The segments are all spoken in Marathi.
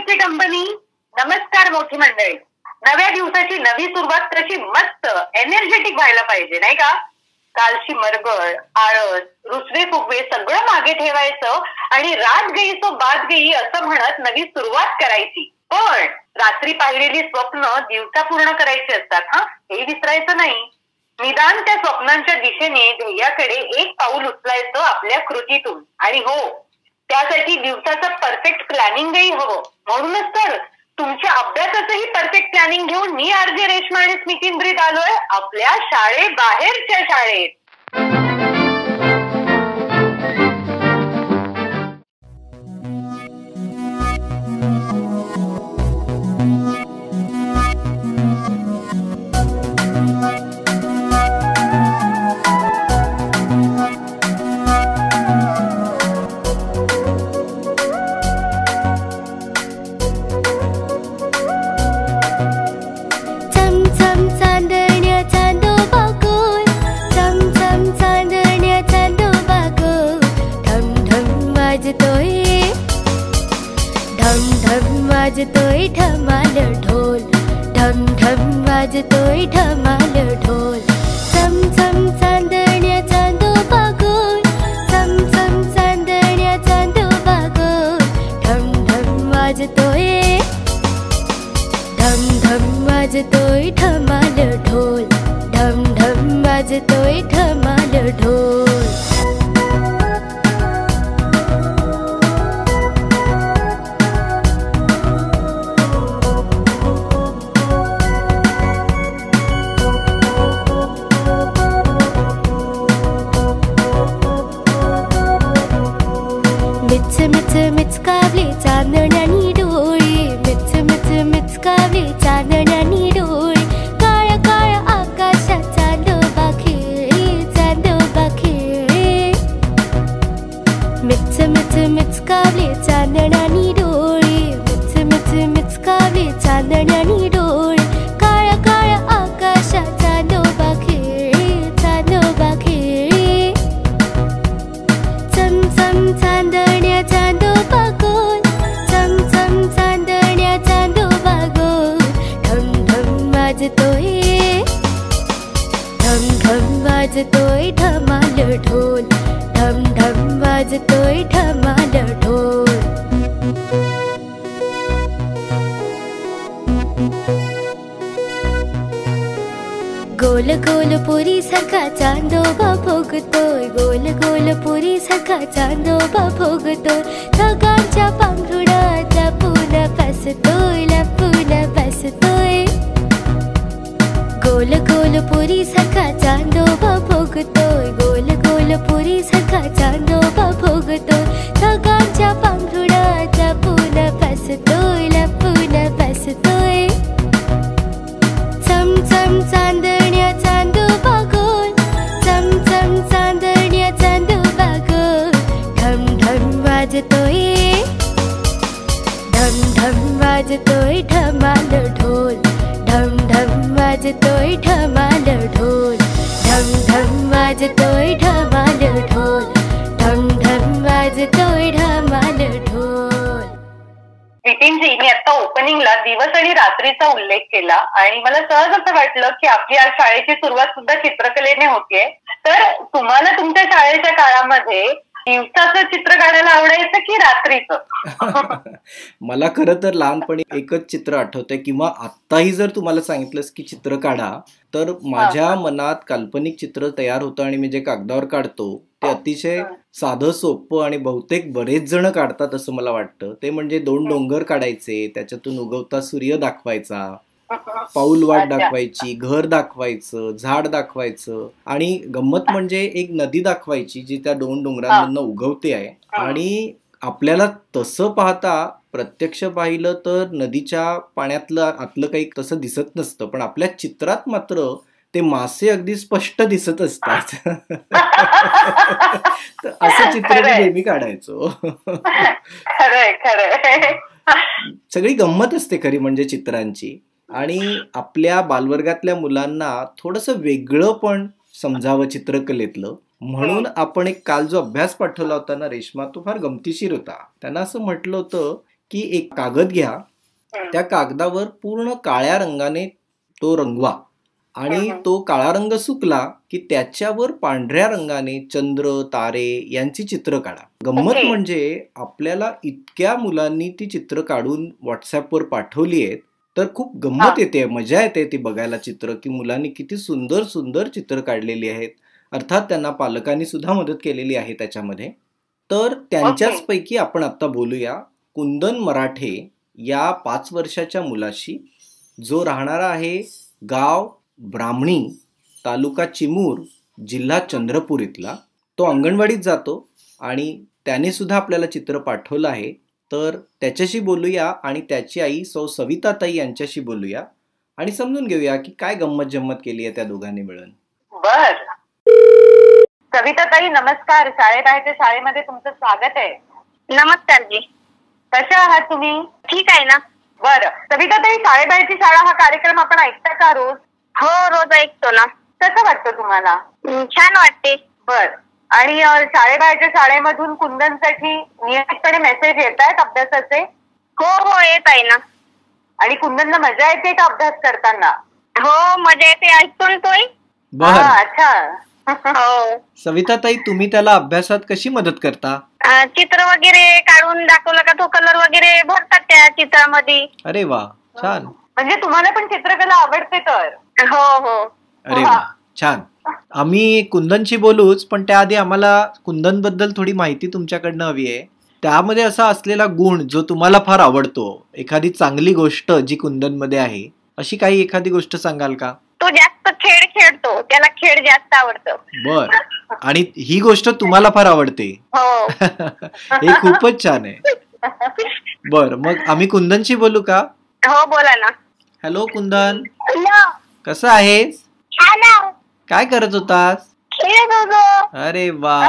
MC company. नमस्कार मोठी मंडळी. नव्या दिवसाची नवी सुरुवात कशी मस्त एनर्जेटिक व्हायला पाहिजे नाही का. कालची मरगळ, आळस, रुसवे फुगवे सगळं मागे ठेवायचं आणि रात गई सो बात गई असं म्हणत नवी सुरुवात करायची. पण रात्री पाहिलेली स्वप्न दिवसा पूर्ण करायची असतात. हे विसरायचं नाही. निदान त्या स्वप्नांच्या दिशेने ध्येयाकडे एक पाऊल उचलायचं आपल्या कृतीतून. आणि हो, त्यासाठी दिवसाचं परफेक्ट प्लॅनिंगही हवं. म्हणूनच तर तुमच्या अभ्यासाचंही परफेक्ट प्लॅनिंग घेऊन मी आरजे रेश्मा आणि स्मिती ब्रीद आलोय आपल्या शाळेबाहेरच्या शाळेत. वाजतोय धमाल ढोल, ढम ढम वाजतोय धमाल ढोल. चम चम चांदण्या चांदोबा गोल, चम चम चांदण्या चांदोबा गोल. ढम ढम वाजतोय, ढम ढम वाजतोय धमाल ढोल, ढम ढम वाजतोय धमाल ढोल. मिच मिच मिचकावले चांदण्यानी डोळे, मिच मिच मिचकावले चांदण्यानी डोळे. काळ काळ आकाशात चांदोबा खेळे, चांदोबा खेळे. मिच मिच मिचकावले चांदण्यानी डोळे, मिच मिच मिचकावले चांदण्यानी डोळे. काळ काळ आकाशात चांदोबा खेळे, चांदोबा खेळे. चम चम चांदण्या चांदोबा गोल, चम चम चांदण्या चांदोबा गोल. ढम ढम वाजतोय, ढम ढम वाजतोय धमाल ढोल, ढम ढम वाजतोय धमाल ढोल. गोल गोल पुरी सारखा चांदोबा फुगतोय, गोल गोल पुरी सारखा चांदोबा फुगतोय. ढगांच्या पांघरुणात लपून बसतोय, लपून बसतोय. गोल गोल पुरी सारखा चांदोबा फुगतोय, गोल गोल पुरी सारखा चांदोबा फुगतोय. ढगांच्या पांघरुणात लपून बसतोय, लपून बसतोय. चम चम चांदण्या चांदोबा गोल, चम चम चांदण्या चांदोबा गोल. ढम ढम वाजतोय, ढम ढम वाजतोय धमाल ढोल, ढम ढम वाजतोय धमाल ढोल. ढम ढम वाजतोय धमाल ढोल, ढम ढम वाजतोय धमाल ढोल. नितीनजी, मी आता ओपनिंगला दिवस आणि रात्रीचा उल्लेख केला आणि मला सहज असं वाटलं की आपली आज शाळेची सुरुवात सुद्धा चित्रकलेने होतीये. तर तुम्हाला तुमच्या शाळेच्या काळामध्ये दिवसाचं चित्र काढायला आवडायचं की रात्रीचं? मला खरं तर लहानपणी एकच चित्र आठवतंय, किंवा आत्ताही जर तुम्हाला सांगितलंस की चित्र काढा तर माझ्या मनात काल्पनिक चित्र तयार होतं आणि मी जे कागदावर काढतो ते अतिशय साधं सोपं आणि बहुतेक बरेच जण काढतात असं मला वाटतं. ते म्हणजे 2 डोंगर काढायचे, त्याच्यातून उगवता सूर्य दाखवायचा, पाऊलवाट दाखवायची, घर दाखवायचं, झाड दाखवायचं आणि गंमत म्हणजे एक नदी दाखवायची जी त्या 2 डोंगरांमधनं उगवते आहे. आणि आपल्याला तसं पाहता प्रत्यक्ष पाहिलं तर नदीच्या पाण्यातलं आतलं काही तसं दिसत नसतं, पण आपल्या चित्रात मात्र ते मासे अगदी स्पष्ट दिसत असतात. तर असं चित्र मी नेहमी काढायचो. सगळी गंमत असते खरी म्हणजे चित्रांची. आणि आपल्या बालवर्गातल्या मुलांना थोडंसं वेगळं पण समजावं चित्रकलेतलं, म्हणून आपण एक काल जो अभ्यास पाठवला होता ना रेश्मा, तो फार गमतीशीर होता. त्यांना असं म्हटलं होतं की एक कागद घ्या, त्या कागदावर पूर्ण काळ्या रंगाने तो रंगवा आणि तो काळा रंग सुकला की त्याच्यावर पांढऱ्या रंगाने चंद्र, तारे यांची चित्र काढा. गंमत म्हणजे आपल्याला इतक्या मुलांनी ती चित्र काढून व्हॉट्सअपवर पाठवली आहेत, तर खूप गंमत येते, मजा येते ती बघायला चित्र, की मुलांनी किती सुंदर सुंदर चित्र काढलेली आहेत. अर्थात त्यांना पालकांनी सुद्धा मदत केलेली आहे त्याच्यामध्ये. तर त्यांच्याच पैकी आपण आता बोलूया कुंदन मराठे या 5 वर्षाच्या मुलाशी, जो राहणारा आहे गाव ब्राह्मणी, तालुका चिमूर, जिल्हा चंद्रपूर इथला. तो अंगणवाडीत जातो आणि त्याने सुद्धा आपल्याला चित्र पाठवलं आहे. तर त्याच्याशी बोलूया आणि त्याची आई सौ सविताताई यांच्याशी बोलूया आणि समजून घेऊया की काय गंमत जम्मत केली आहे त्या दोघांनी मिळून. बर, सविताताई नमस्कार. शाळेबाहेरच्या शाळेमध्ये तुमचं स्वागत आहे. नमस्कार जी. कशा आहात तुम्ही? ठीक आहे ना. बरं, सविताताई, शाळेबाहेरची शाळा हा कार्यक्रम आपण ऐकता का रोज? हो, रोज ऐकतो ना. कसं वाटतं तुम्हाला? छान वाटते. बर, आणि शाळेबाहेरच्या शाळेमधून कुंदनसाठी नियमितपणे मेसेज येत आहेत अभ्यासाचे? हो हो, येत आहे ना. आणि कुंदनला मजा येते का अभ्यास करताना? हो, मजा येते. ऐकतो ना तोय. अच्छा. हो. सविताताई, तुम्ही त्याला अभ्यासात कशी मदत करता? चित्र वगैरे काढून दाखवलं का तो कलर वगैरे भरतात त्या चित्रामध्ये. अरे वा, छान. म्हणजे तुम्हाला पण चित्रकला आवडते तर? हो हो. अरे वा, छान. आम्ही कुंदनशी बोलूच, पण त्याआधी आम्हाला कुंदन बद्दल थोडी माहिती तुमच्याकडनं हवी आहे. त्यामध्ये असा असलेला गुण जो तुम्हाला फार आवडतो, एखादी चांगली गोष्ट जी कुंदन मध्ये आहे, अशी काही एखादी गोष्ट सांगाल का? तो जास्त खेळ खेळतो, त्याला खेळ जास्त आवडतं. बर, आणि ही गोष्ट तुम्हाला फार आवडते? हो. हे खूपच छान आहे. बर, मग आम्ही कुंदनशी बोलू का? हो, बोला ना. हॅलो कुंदन, हॅलो. कसं आहेस? छान. काय करत होतास? खेळत होतो. अरे वा.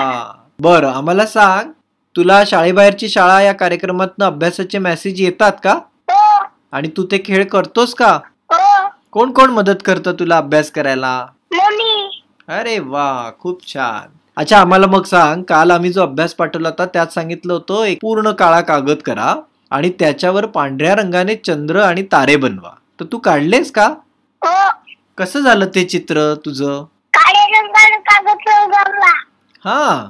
बर, आम्हाला सांग, तुला शाळेबाहेरची शाळा या कार्यक्रमातनं अभ्यासाचे मेसेज येतात का? हो. आणि तू ते खेळ करतोस का? हो. कोण कोण मदत करतं तुला अभ्यास करायला? मम्मी. अरे वा, खूप छान. अच्छा, आम्हाला मग सांग, काल आम्ही जो अभ्यास पाठवला होता त्यात सांगितलं होतं एक पूर्ण काळा कागद करा आणि त्याच्यावर पांढऱ्या रंगाने चंद्र आणि तारे बनवा. तर तू काढलेस का? हो. कसं झालं ते चित्र तुझं? काळ्या रंगाने कागद रंगवला. हा,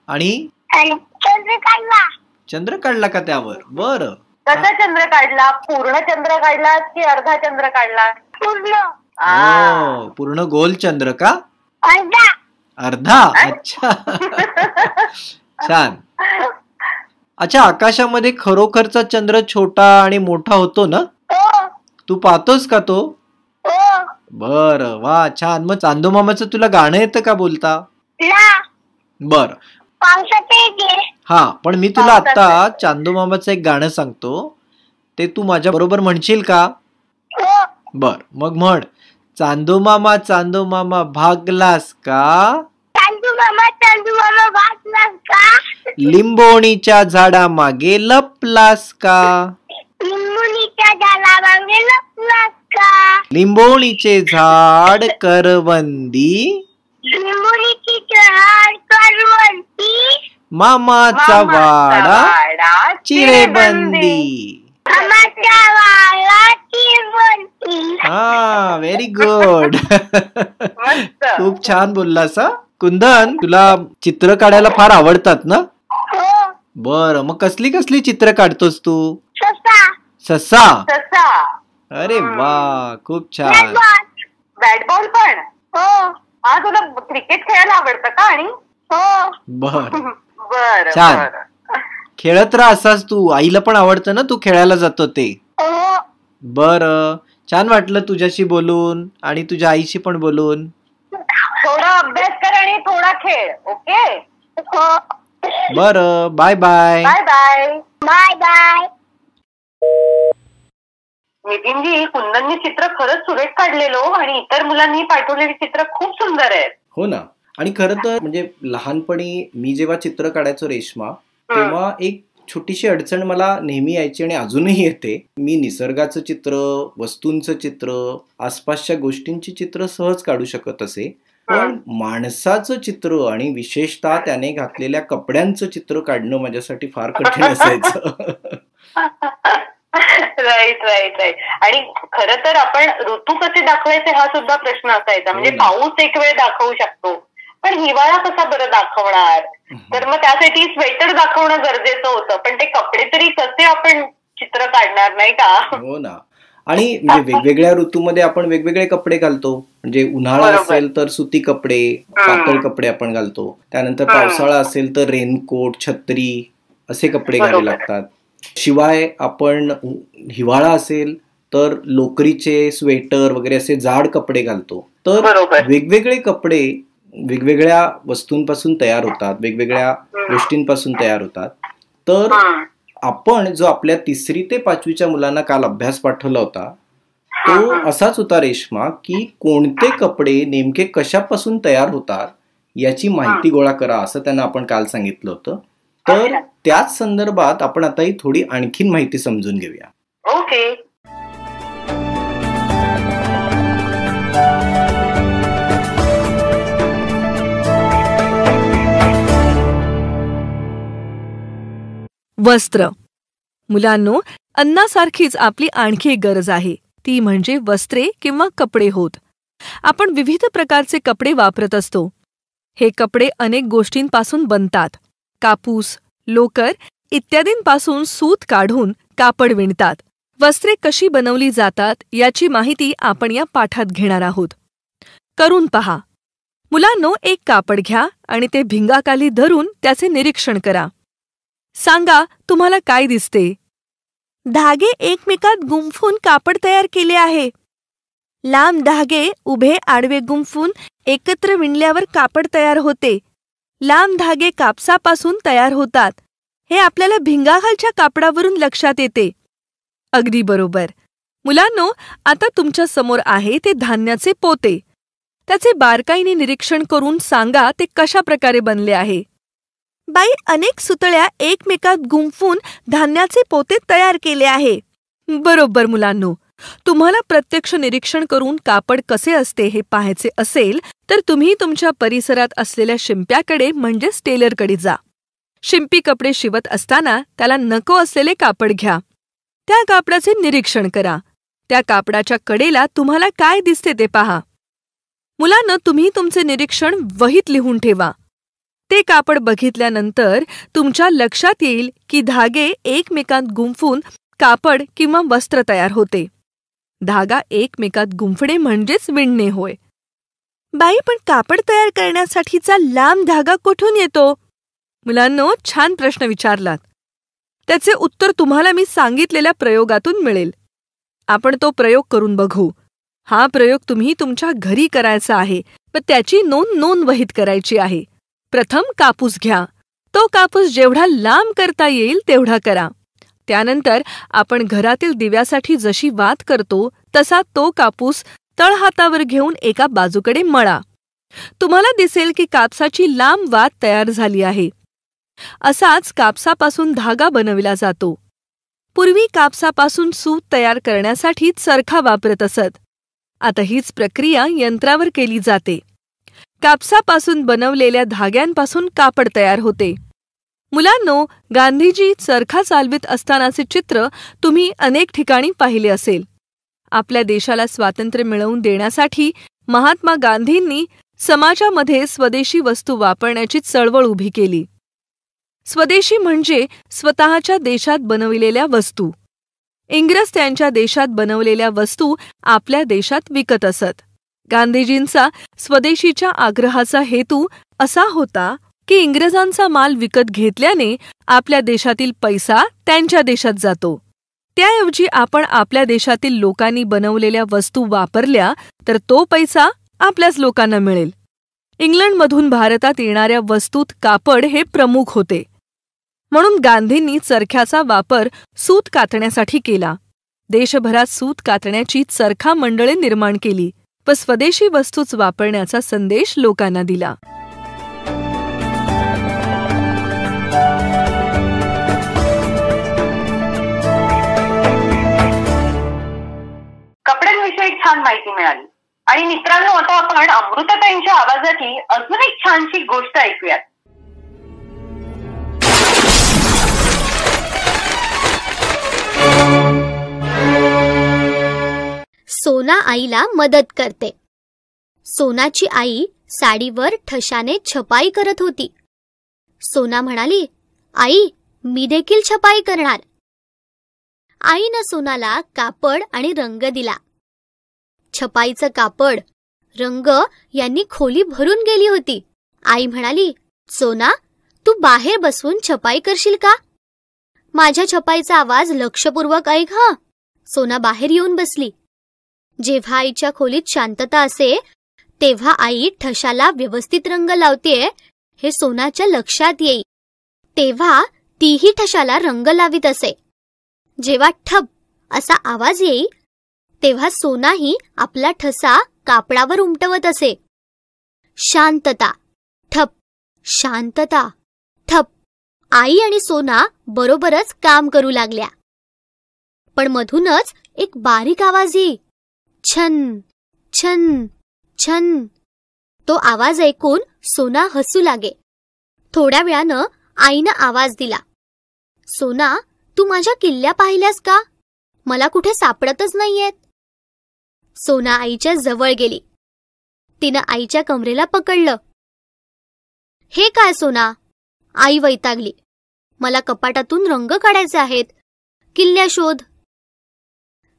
आणि चंद्र काढला. चंद्र काढला का त्यावर? बर. कसा चंद्र काढला? पूर्ण चंद्र काढला की अर्धा चंद्र काढला? पूर्ण. हो, पूर्ण गोल चंद्र का? अर्धा. अर्धा. अच्छा. छान. अच्छा, आकाशामध्ये खरोखरचा चंद्र छोटा आणि मोठा होतो ना? हो. तू पाहतोस का तो? हो. बर, वा, छान. मग चांदोमामाचं तुला गाणं येतं का बोलता? ना. बर. पावसात येते. हा, पण मी तुला आता चांदोमामाचं एक गाणं सांगतो, ते तू माझ्या बरोबर म्हणशील का? हो. बर, मग म्हण. चांदोमामा भागलास का? चांदू मामा भागलास का? लिंबोणीच्या झाडामागे लपलास का? लिंबुनीच्या झाडामागे लपलास का? लिंबोणीचे झाड करवंदी, लिंबुनीची झाड करवंदी, मामाचा वाडा चिरेबंदी. मामाच्या वाडा चिरेबंदी. हा, व्हेरी गुड. मस्त. खूप छान बोललास. कुंदन, तुला चित्र काढायला फार आवडतात ना? हो. बर, मग कसली कसली चित्र काढतोस तू? ससा. ससा. तसा. अरे वा, खूप छान. बॅट बॉल पण? हो. हा, तुला क्रिकेट खेळायला आवडतं का? आणि हो. बर, बर. छान. खेळत राहा असाच तू. आईला पण आवडतं ना तू खेळायला जातो ते? हो. बर, छान वाटलं तुझ्याशी बोलून आणि तुझ्या आईशी पण बोलून. थोडा अभ्यास कर आणि थोडा खेळ. ओके? हो. बर, bye bye. Bye bye. Bye bye. नितीनजी, कुंदननी चित्र खरंच सुरेख काढलेलो आणि इतर मुलांनी पाठवलेली चित्र खूप सुंदर आहेत. हो ना. आणि खरं तर म्हणजे लहानपणी मी जेव्हा चित्र काढायचो रेश्मा, तेव्हा एक छोटीशी अडचण मला नेहमी यायची आणि अजूनही येते. मी निसर्गाचं चित्र, वस्तूंचं चित्र, आसपासच्या गोष्टींची चित्र सहज काढू शकत असे, पण माणसाचं चित्र आणि विशेषतः त्याने घातलेल्या कपड्यांचं चित्र काढणं माझ्यासाठी फार कठीण असायचं. Right right right. आणि खरं तर आपण ऋतू कसे दाखवायचे हा सुद्धा प्रश्न असायचा. म्हणजे पाऊस एक वेळ दाखवू शकतो, पण हिवाळा कसा बरं दाखवणार? तर मग त्यासाठी स्वेटर दाखवणं गरजेचं होतं, पण ते कपडे तरी कसे आपण चित्र काढणार, नाही का? हो ना. आणि म्हणजे वेगवेगळ्या ऋतूमध्ये आपण वेगवेगळे कपडे घालतो. म्हणजे उन्हाळा असेल तर सुती कपडे, पातळ कपडे आपण घालतो. त्यानंतर पावसाळा असेल तर रेनकोट, छत्री असे कपडे घालावे लागतात. शिवाय आपण हिवाळा असेल तर लोकरीचे स्वेटर वगैरे असे जाड कपडे घालतो. तर वेगवेगळे कपडे वेगवेगळ्या वस्तूंपासून तयार होतात, वेगवेगळ्या गोष्टींपासून तयार होतात. तर आपण जो आपल्या 3री ते 5वीच्या मुलांना काल अभ्यास पाठवला होता तो असाच होता रेश्मा, की कोणते कपडे नेमके कशापासून तयार होतात याची माहिती गोळा करा, असं त्यांना आपण काल सांगितलं होतं. तर त्याच संदर्भात आपण आता ही थोडी आणखीन माहिती समजून घेऊया. ओके. वस्त्र. मुलांनो, अन्नासारखीच आपली आणखी एक गरज आहे, ती म्हणजे वस्त्रे किंवा कपडे होत. आपण विविध प्रकारचे कपडे वापरत असतो. हे कपडे अनेक गोष्टींपासून बनतात. कापूस, लोकर इत्यादींपासून सूत काढून कापड विणतात. वस्त्रे कशी बनवली जातात याची माहिती आपण या पाठात घेणार आहोत. करून पहा. मुलांनो, एक कापड घ्या आणि ते भिंगाखाली धरून त्याचे निरीक्षण करा. सांगा, तुम्हाला काय दिसते? धागे एकमेकात गुंफून कापड तयार केले आहे. लांब धागे उभे आडवे गुंफून एकत्र विणल्यावर कापड तयार होते. लांब धागे कापसापासून तयार होतात. हे आपल्याला भिंगाखालच्या कापडावरून लक्षात येते. अगदी बरोबर. मुलांनो, आता तुमच्या समोर आहे ते धान्याचे पोते. त्याचे बारकाईने निरीक्षण करून सांगा ते कशा प्रकारे बनले आहे. बाई, अनेक सुतळ्या एकमेकात गुंफून धान्याचे पोते तयार केले आहे. बरोबर मुलांनो. तुम्हाला प्रत्यक्ष निरीक्षण करून कापड कसे असते हे पाहायचे असेल तर तुम्ही तुमच्या परिसरात असलेल्या शिंप्याकडे म्हणजेच टेलरकडे जा. शिंपी कपडे शिवत असताना त्याला नको असलेले कापड घ्या. त्या कापडाचे निरीक्षण करा. त्या कापडाच्या कडेला तुम्हाला काय दिसते ते पहा. मुलांनो, तुम्ही तुमचे निरीक्षण वहीत लिहून ठेवा. ते कापड बघितल्यानंतर तुमच्या लक्षात येईल की धागे एकमेकांत गुंफून कापड किंवा वस्त्र तयार होते. धागा एकमेकात गुंफणे म्हणजेच विणणे होय. बाई, पण कापड तयार करण्यासाठीचा लांब धागा कुठून येतो? मुलांनो, छान प्रश्न विचारलात. त्याचे उत्तर तुम्हाला मी सांगितलेल्या प्रयोगातून मिळेल. आपण तो प्रयोग करून बघू. हा प्रयोग तुम्ही तुमच्या घरी करायचा आहे व त्याची नोंद वहीत करायची आहे. प्रथम कापूस घ्या. तो कापूस जेवढा लांब करता येईल तेवढा करा. त्यानंतर आपण घरातील दिव्यासाठी जशी वात करतो तसा तो कापूस तळहातावर घेऊन एका बाजूकडे मळा. तुम्हाला दिसेल की कापसाची लांब वात तयार झाली आहे. असाच कापसापासून धागा बनविला जातो. पूर्वी कापसापासून सूत तयार करण्यासाठी चरखा वापरत असत. आता हीच प्रक्रिया यंत्रावर केली जाते. कापसापासून बनवलेल्या धाग्यांपासून कापड तयार होते. मुलांनो, गांधीजी चरखा चालवित असतानाचे चित्र तुम्ही अनेक ठिकाणी पाहिले असेल. आपल्या देशाला स्वातंत्र्य मिळवून देण्यासाठी महात्मा गांधींनी समाजामध्ये स्वदेशी वस्तू वापरण्याची चळवळ उभी केली. स्वदेशी म्हणजे स्वतःच्या देशात बनविलेल्या वस्तू. इंग्रज त्यांच्या देशात बनवलेल्या वस्तू आपल्या देशात विकत असत. गांधीजींचा स्वदेशीच्या आग्रहाचा हेतू असा होता की इंग्रजांचा माल विकत घेतल्याने आपल्या देशातील पैसा त्यांच्या देशात जातो. त्याऐवजी आपण आपल्या देशातील लोकांनी बनवलेल्या वस्तू वापरल्या तर तो पैसा आपल्याच लोकांना मिळेल. इंग्लंडमधून भारतात येणाऱ्या वस्तूत कापड हे प्रमुख होते. म्हणून गांधींनी चरख्याचा वापर सूत कातण्यासाठी केला. देशभरात सूत कातण्याची चरखा मंडळे निर्माण केली व स्वदेशी वस्तूच वापरण्याचा संदेश लोकांना दिला. कपड्यांविषयी छान माहिती मिळाली. आणि मित्रांनो, आता आपण अमृताताईंच्या आवाजाची अजून एक छानशी गोष्ट ऐकूयात. सोना आईला मदत करते. सोनाची आई साडीवर ठशाने छपाई करत होती. सोना म्हणाली, आई, मी देखील छपाई करणार. आईनं सोनाला कापड आणि रंग दिला. छपाईचं कापड, रंग यांनी खोली भरून गेली होती. आई म्हणाली, सोना, तू बाहेर बसून छपाई करशील का? माझ्या छपाईचा आवाज लक्षपूर्वक ऐक हं. सोना बाहेर येऊन बसली. जेव्हा आईच्या खोलीत शांतता असे तेव्हा आई ठशाला व्यवस्थित रंग लावतेय हे सोनाच्या लक्षात येई. तेव्हा तीही ठशाला रंग लावित असे. जेव्हा ठप असा आवाज येई तेव्हा सोनाही आपला ठसा कापडावर उमटवत असे. शांतता, ठप, शांतता, ठप. आई आणि सोना बरोबरच काम करू लागल्या. पण मधूनच एक बारीक आवाज येई. छन छन छन. तो आवाज ऐकून सोना हसू लागे. थोड्या वेळानं आईनं आवाज दिला, सोना, तू माझ्या किल्ल्या पाहिल्यास का? मला कुठे सापडतच नाहीयेत. सोना आईच्या जवळ गेली. तिनं आईच्या कमरेला पकडलं. हे काय सोना? आई वैतागली. मला कपाटातून रंग काढायचे आहेत. किल्ल्या शोध.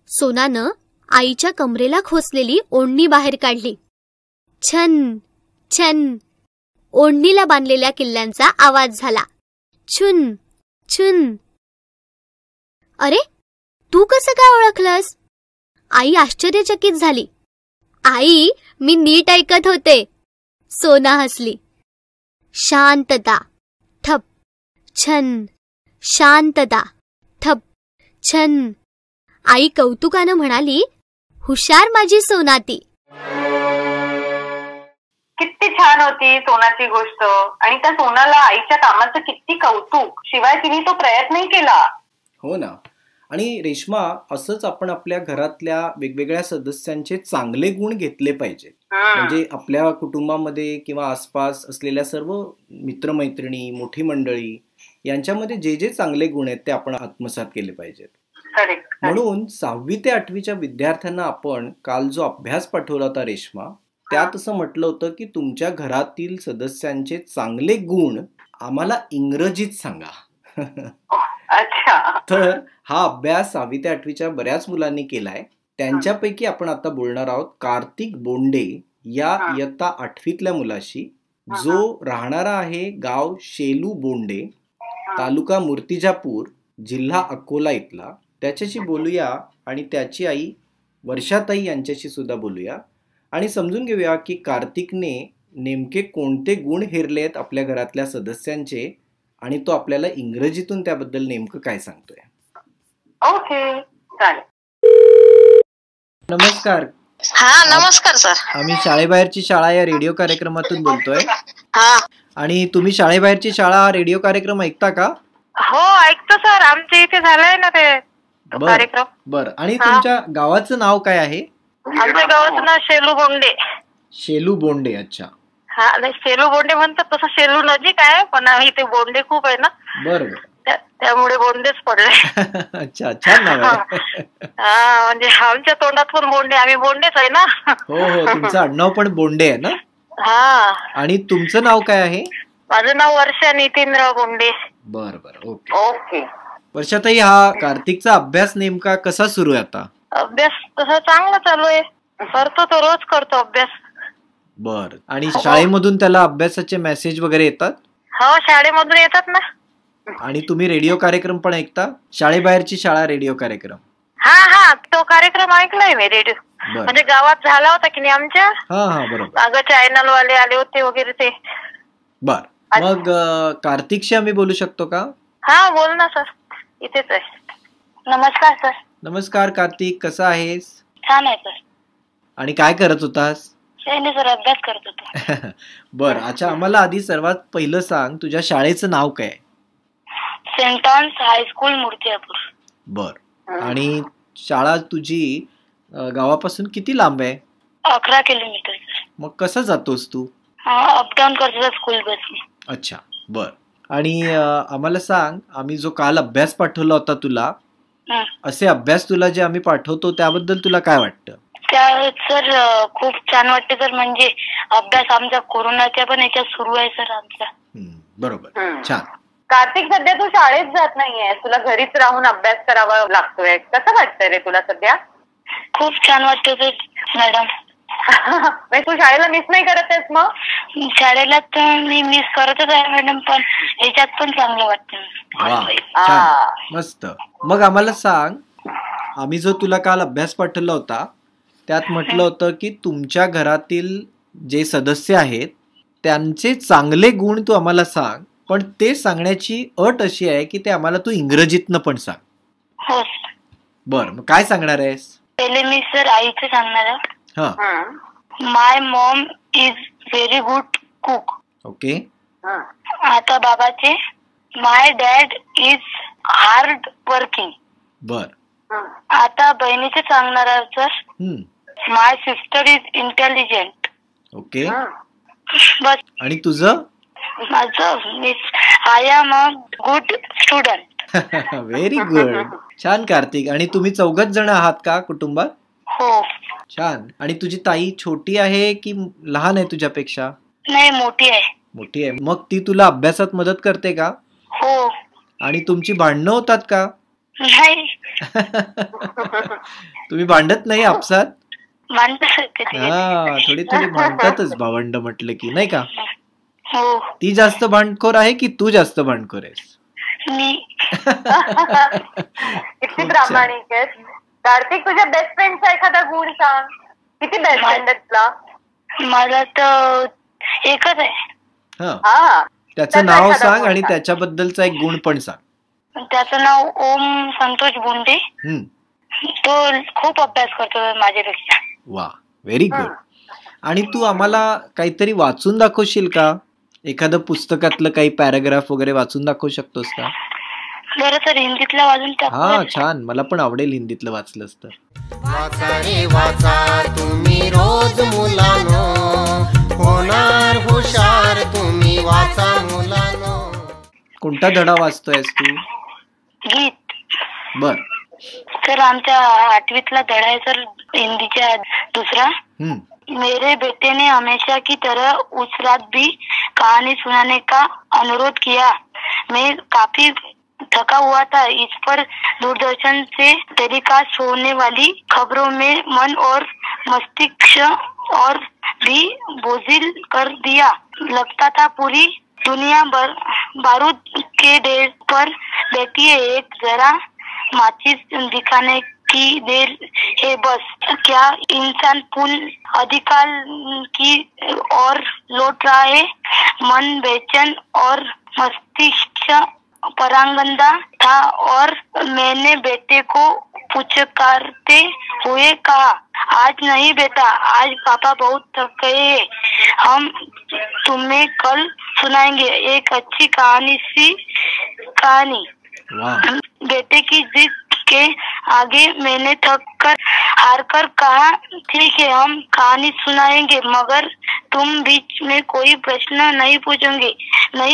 सोनानं आईच्या कमरेला खोसलेली ओढणी बाहेर काढली. छन छन. ओढणीला बांधलेल्या किल्ल्यांचा आवाज झाला. छुन छुन. अरे, तू कसं काय ओळखलंस? आई आश्चर्यचकित झाली. आई, मी नीट ऐकत होते. सोना हसली. शांतता, ठप, छन. शांतता, ठप, छन. आई कौतुकानं म्हणाली, हुशार माझी सोनाती. किती छान होती सोनाची गोष्ट. आणि त्या सोनाला आईच्या कामाचं किती कौतुक. शिवाय तिने तो प्रयत्नही केला. हो ना. आणि रेश्मा, असंच आपण आपल्या घरातल्या वेगवेगळ्या सदस्यांचे चांगले गुण घेतले पाहिजेत. म्हणजे आपल्या कुटुंबामध्ये किंवा आसपास असलेल्या सर्व मित्रमैत्रिणी, मोठी मंडळी यांच्यामध्ये जे जे चांगले गुण आहेत ते आपण आत्मसात केले पाहिजेत. म्हणून 6वी ते 8वीच्या विद्यार्थ्यांना आपण काल जो अभ्यास पाठवला होता रेश्मा, त्यात असं म्हटलं होतं की तुमच्या घरातील सदस्यांचे चांगले गुण आम्हाला इंग्रजीत सांगा. अच्छा. तर हा अभ्यास 6वी ते 8वीच्या बऱ्याच मुलांनी केलाय. त्यांच्यापैकी आपण आता बोलणार आहोत कार्तिक बोंडे या इयत्ता 8वीतल्या मुलाशी, जो राहणारा आहे गाव शेलू बोंडे, तालुका मूर्तिजापूर, जिल्हा अकोला इथला. त्याच्याशी बोलूया आणि त्याची आई वर्षाताई यांच्याशी सुद्धा बोलूया आणि समजून घेऊया की कार्तिकने नेमके कोणते गुण हेरले आहेत आपल्या घरातल्या सदस्यांचे आणि तो आपल्याला इंग्रजीतून त्याबद्दल नेमकं काय सांगतोय. ओके, चालेल. नमस्कार. हा, नमस्कार सर. आम्ही शाळेबाहेरची शाळा या रेडिओ कार्यक्रमातून बोलतोय. हा. आणि तुम्ही शाळेबाहेरची शाळा हा रेडिओ कार्यक्रम ऐकता का? हो, ऐकतो सर. आमच्या इथे झालंय ना ते कार्यक्रम. बर. आणि तुमच्या गावाचं नाव काय आहे? आमच्या गावाचं नाव शेलू बोंडे. शेलू बोंडे. अच्छा. हा, नाही, शेलू बोंडे म्हणतात तसं शेलू नजीक आहे, पण इथे बोंडे खूप आहे ना. बरोबर. त्यामुळे बोंडेच पडले. अच्छा, छान नाव आहे. हा, म्हणजे आमच्या तोंडात पण बोंडे, आम्ही बोंडेच आहे ना. हो हो, तुमचं आडनाव पण बोंडे आहे ना? हा. आणि तुमचं नाव काय आहे? माझं नाव वर्षा नितीनराव बोंडे. बर बर. Okay okay. वर्षाताई, हा कार्तिकचा अभ्यास नेमका कसा सुरू आहे आता? अभ्यास तसा चांगला चालू आहे. करतो तो, रोज करतो अभ्यास. बर. आणि शाळेमधून त्याला अभ्यासाचे मेसेज वगैरे येतात? हो, शाळेमधून येतात ना. आणि तुम्ही रेडिओ कार्यक्रम पण ऐकता? शाळेबाहेरची शाळा रेडिओ कार्यक्रम. हा हा, तो कार्यक्रम ऐकलाय मी रेडिओ. म्हणजे गावात झाला होता की नाही आमच्या. हा हा, बरोबर. अगं चॅनल वाले आले होते वगैरे ते. बर. मग कार्तिकशी आम्ही बोलू शकतो का? हा, बोल ना सर. इथेच आहे. नमस्कार सर. नमस्कार कार्तिक, कसा आहेस? छान आहे सर. आणि काय करत होतास? सर अभ्यास करत होतो. बर. अच्छा, आम्हाला आधी सर्वात पहिलं सांग, तुझ्या शाळेचं नाव काय? Saint Anne's high school Murtijapur. बर. आणि शाळा तुझी गावापासून किती लांब आहे? 11 किलोमीटर. मग कसं जातोस तू? अपडाऊन करतो स्कूल बसने. अच्छा, बर. आणि आम्हाला सांग, आम्ही जो काल अभ्यास पाठवला होता तुला, असे अभ्यास तुला जे आम्ही पाठवतो त्याबद्दल तुला काय वाटतं? त्या सर खूप छान वाटते सर. म्हणजे अभ्यास आमचा कोरोनाच्या पण याच्यात सुरू आहे सर आमचा. बरोबर, हम्म. छान. कार्तिक, सध्या तू शाळेत जात नाहीये, तुला घरीच राहून अभ्यास करावा लागतोय. कसं वाटतंय रे तुला सध्या? खूप छान वाटते सर मॅडम. तू शाळेला मिस नाही करत आहेस मग? शाळेला तर मी मिस करतच आहे मॅडम, पण ह्याच्यात पण चांगलं वाटतं. वा, छान, मस्त. मग आम्हाला सांग, आम्ही जो तुला काल अभ्यास पाठवला होता त्यात म्हटलं होतं की तुमच्या घरातील जे सदस्य आहेत त्यांचे चांगले गुण तू आम्हाला सांग, पण ते सांगण्याची अट अशी आहे की ते आम्हाला तू इंग्रजीतनं पण सांग. हो. बर, मग काय सांगणार आहेस? पहिले मी सर आईचं सांगणार आहे. हा, my mom is very good cook. Okay. आता बाबाचे, my dad is hard working. बर. आता बहिणीचे सांगणार आहे sir, my sister is intelligent. Okay. बस. आणि तुझं? माझं, I am a good student. Very good, छान. कार्तिक, आणि तुम्ही 4 जण आहात का कुटुंबात? हो. छान. आणि तुझी ताई छोटी आहे की लहान आहे तुझ्यापेक्षा? नाही, मोठी आहे. मोठी आहे. मग ती तुला अभ्यासात मदत करते का? हो. आणि तुमची भांडणं होतात का? नाही. तुम्ही भांडत नाही आपसात? भांडतात. हा, थोडी भांडतातच भावंड म्हटलं की, नाही का? हो. ती जास्त भांडखोर आहे की तू जास्त भांडखोर आहेस? मी. किती प्रामाणिक आहेस. कार्तिक, तुझ्या बेस्ट फ्रेंडचा एखादा गुण सांग. किती बेस्ट फ्रेंड आहेत तुला? मला तर एकच आहे. हा, त्याचं नाव सांग आणि त्याच्याबद्दलचा एक गुण पण सांग. त्याचं नाव ओम संतोष बोंडे. तो खूप अभ्यास करतो माझ्यापेक्षा. वा, व्हेरी गुड. आणि तू आम्हाला काहीतरी वाचून दाखवशील का? एखादं पुस्तकातलं काही पॅराग्राफ वगैरे वाचून दाखवू शकतोस का? बरं सर, हिंदीतलं वाचून टाकू. हा, छान. मला पण आवडेल हिंदीतलं वाचलंस तर. वाचा रे वाचा तुम्ही रोज मुलांनो, होणार हुशार तुम्ही, वाचा मुलांनो. कोणता धडा वाचतोयस तू? गीत. बर. सर, आमच्या 8वीतला धडा आहे सर, हिंदीचा दुसरा. मेरे बेटे ने हमेशा की तरह उस रात भी कहानी सुनाने का अनुरोध किया. मैं काफी थका हुआ था. इस पर दूरदर्शन से टेलीकास्ट होने वाली खबरों में मन और मस्तिष्क और भी बोझिल कर दिया. लगता था पूरी दुनिया बारूद के ढेर पर बैठी है. एक जरा माचिस दिखाने की देर है बस. क्या इंसान पूर्ण अधिकार की ओर लौट रहा है? मन बेचैन और मस्तिष्क परांगंदा था और मैंने बेटे को पुचकारते हुए कहा, आज नहीं बेटा, आज पापा बहुत थक गए हैं. हम तुम्हें कल सुनाएंगे एक अच्छी कहानी. बेटे की जिद के आगे मैंने थक कर हार कर कहा, ठीक है, हम कहानी सुनाएंगे, मगर तुम बीच में कोई प्रश्न नहीं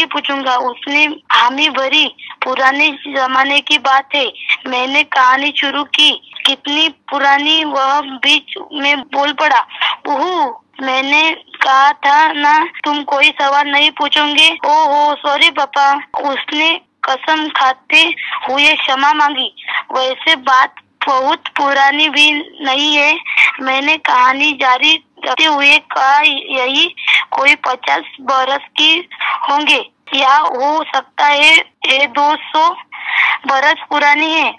पूछूंगा. उसने हामी भरी. पुराने जमाने की बात है. मैंने कहानी शुरू की. कितनी पुरानी, वह बीच में बोल पड़ा, ओह, मैंने कहा था ना तुम कोई सवाल नहीं पूछोगे. ओह सॉरी पापा. उसने कसम खाते हुए क्षमा मांगी. वैसे बात बहुत पुरानी भी नहीं है. मैंने कहानी जारी रखते हुए कहा, यही कोई 50 बरस की होंगे या हो सकता है 200 बरस पुरानी है.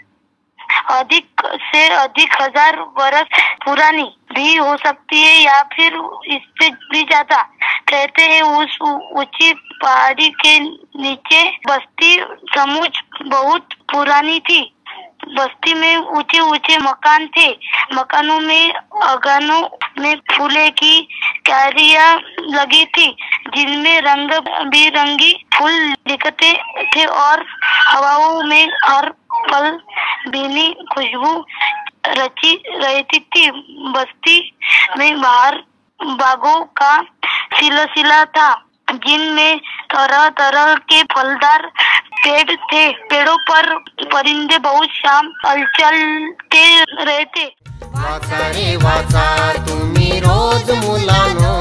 अधिक से अधिक 1000 बरस पुरानी भी हो सकती है या फिर इससे भी ज्यादा. कहते हैं उस ऊंची पहाड़ी के नीचे बस्ती समुच बहुत पुरानी थी. बस्ती में ऊंचे ऊंचे मकान थे. मकानों में आंगनों में फूले की क्यारियां लगी थी जिनमें रंग बिरंगी फूल दिखते थे और हवाओं में हर पल भीनी खुशबू रची रहती थी. बस्ती में बाहर बागों का सिलसिला था जिनमें तरह तरह के फलदार पेड़ थे. पेड़ों पर परिंदे बहुत शाम हलचलते रहते. वाचा रे वाचा तुम्ही रोज मुलांनो,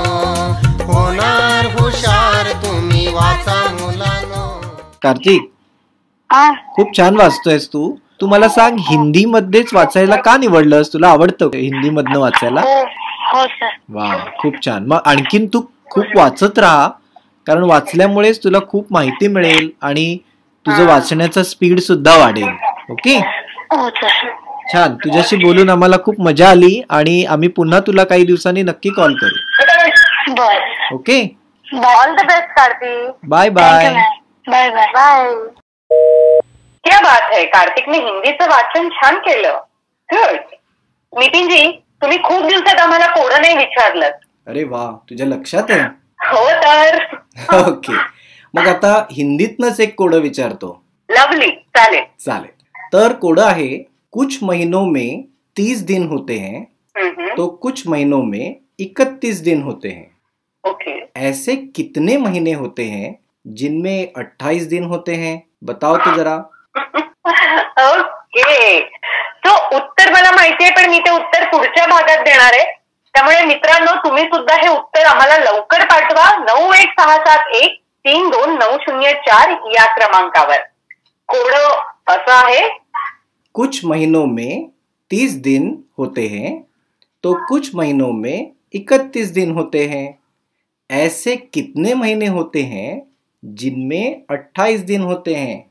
होणार हुशार तुम्ही वाचा मुलांनो. कार्तिक, हा. खूप छान वाचतोयस तू. तू मला सांग, हिंदी मध्येच वाचायला का निवडलंस? तुला आवडतं हिंदी मधनं वाचायला? हो सर. वा, खूप छान. मग आणखीन तू खूप वाचत राहा, कारण वाचल्यामुळेच तुला खूप माहिती मिळेल आणि तुझं वाचण्याचा स्पीड सुद्धा वाढेल. ओके, हो सर. छान. तुझ्याशी बोलून आम्हाला खूप मजा आली आणि आम्ही पुन्हा तुला काही दिवसांनी नक्की कॉल करू. बर. Okay, all the best Kartik. Bye bye. Bye bye. Bye. क्या बात है, कार्तिकने हिंदीचं वाचन छान केलं. गुड. नितीनजी, तुम्ही खूप दिवसात आम्हाला कोडं नाही विचारलं. अरे वा, तुझ्या लक्षात आहे. हो तर. ओके, मग आता हिंदीतनच एक कोडं विचारतो. लवली. चालेल. चालेल. तर कोडं आहे, कुछ महीनों में 30 दिन होते हैं तो कुछ महीनों में 31 दिन होते हैं. ओके. ऐसे कितने महीने होते हैं जिनमें 28 दिन होते हैं? बताओ तो जरा. ओके. तो उत्तर मला माहितीये, पण मी ते उत्तर पुढच्या भागात देणार आहे. त्यामुळे मित्रांनो, तुम्ही सुद्धा हे उत्तर आम्हाला लवकर पाठवा 9167132904 या क्रमांकावर. कोडं असं आहे, कुछ महीनों में 30 दिन होते हैं तो कुछ महीनों में 31 दिन होते हैं. ऐसे कितने महीने होते हैं जिनमें 28 दिन होते हैं?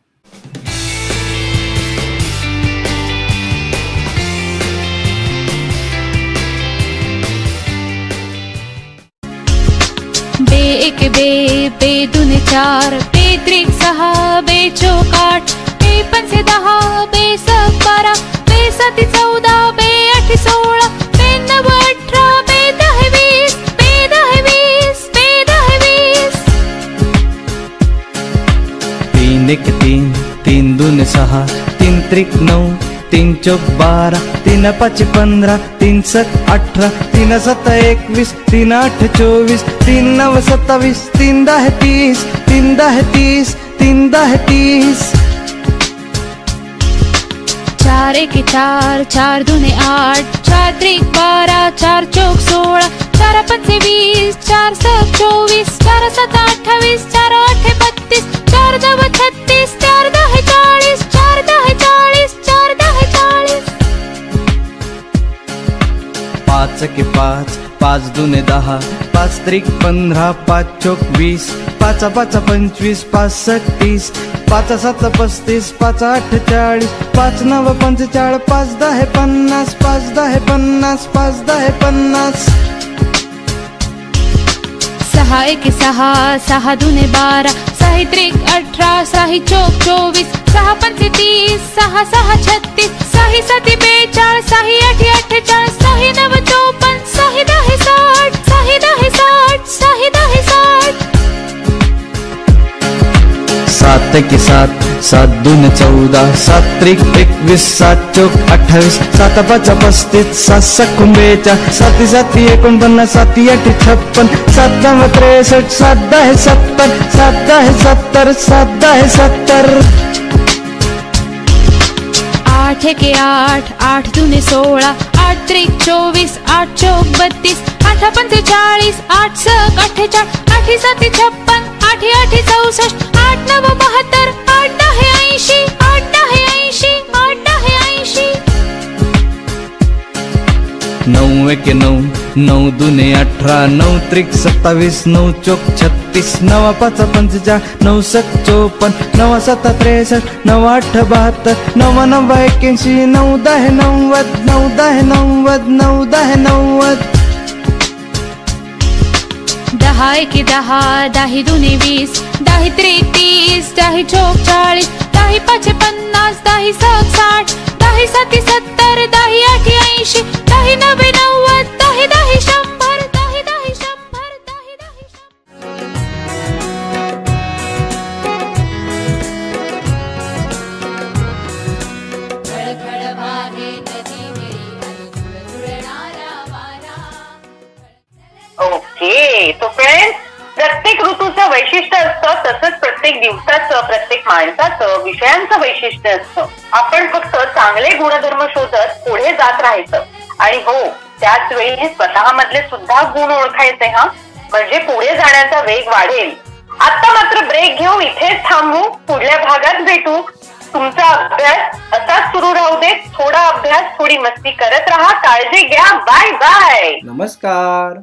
बे एक बे, बे दुने चार, बे त्रिक सहा, बे चौक आठ, बे पंचे 10, बे सक 12, बे साती 14, बे आठी 16, बे 9 18, बे 10 20, बे 10 20, बे 10 20. 3 एक 3, 3 दुने 6, 3 त्रिक 9, 3 चौक 12, 3 पाच 15, 3 सक 18, 3 7 21, 3 8 24, 3 9 27, 3 10 30, 3 10 30, 3 10 30. 4 एक 4, 4 दुने 8, 4 त्रिक 12, 4 चौक 16, 4 पंचे 20, 4 सक 24, 4 7 28, 4 8 32, 4 9 36, 4 10 40, 4 10 40, 4 10 40. 5 के 5, 5 दुने 10, 5 त्रिक 15, 5 चौक 20, 5 पाच 25, 5 सक 30, 5 7 35, 5 8 40, 5 9 45, 5 10 50, 5 10 50, 5 10 50. 6 एक 6, 6 दुने 12, 6 त्रिक 18, 6 चौक 24, 6 पंचे 30, 6 6 36, 6 7 42, 6 8 48, 6 9 54, 6 10 60, 6 10 60, 6 10 60. 7 के 7, 7 दुने 14, 7 त्रिक 21, 7 चौक 28, 7 पाच 35, 7 सक 42, 7 7 49, 7 8 56, 7 9 63, 7 10 70, 7 10 70, 7 10 70. 8 एक 8, 8 दुने 16, 8 त्रिक 24, 8 चौक 32, 8 पंचे 40, 8 सक 48, 8 7 56, 8 8 64, 8 9 72, 8 10 80, 8 10 80, 8 10 80. 9 एक 9, 9 दुने 18, 9 त्रिक 27, 9 चौक 36, 9 पाच 45, 9 सक 54, 9 7 63, 9 8 72, 9 9 81, 9 10 90, 9 10 90, 9 10 90. 10 एक 10, 10 दुने 20, 10 त्रिक 30, 10 चौक 40, 10 पाच 50, 10 सक 60, 10 7 70, 10 8 80, 10 9 90, 10 10 100, 10 10 100, 10 10 ओके. तो फ्रेंड्स, प्रत्येक ऋतूचं वैशिष्ट्य असतं, तसंच प्रत्येक दिवसाचं, प्रत्येक माणसाचं, विषयांचं वैशिष्ट्य असतं. आपण फक्त चांगले गुणधर्म शोधत पुढे जात राहायचं आणि हो, त्याच वेळी स्वतःमधले सुद्धा गुण ओळखायचे हा, म्हणजे पुढे जाण्याचा वेग वाढेल. आता मात्र ब्रेक घेऊ, इथेच थांबू, पुढल्या भागात भेटू. तुमचा अभ्यास असाच सुरू राहू दे. थोडा अभ्यास, थोडी मस्ती करत राहा. काळजी घ्या. Bye bye. नमस्कार.